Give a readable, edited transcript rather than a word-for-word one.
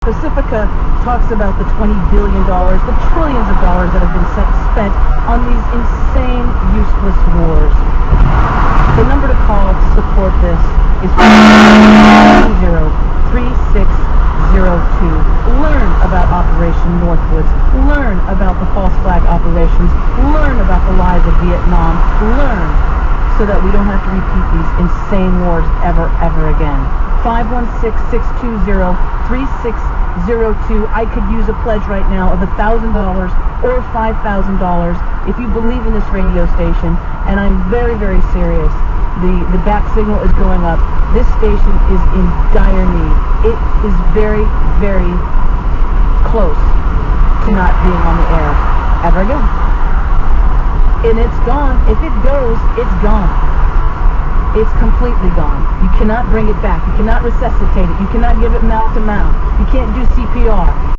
Pacifica talks about the $20 billion, the trillions of dollars that have been spent on these insane, useless wars. The number to call to support this is 3602. Learn about Operation Northwoods. Learn about the false flag operations. Learn about the lies of Vietnam. Learn so that we don't have to repeat these insane wars ever again. 516-620-3602. I could use a pledge right now of $1,000 or $5,000 if you believe in this radio station, and I'm very serious. The back signal is going up. This station is in dire need. It is very close to not being on the air ever again. And it's gone. If it goes, it's gone. It's completely gone. You cannot bring it back. You cannot resuscitate it. You cannot give it mouth to mouth. You can't do CPR.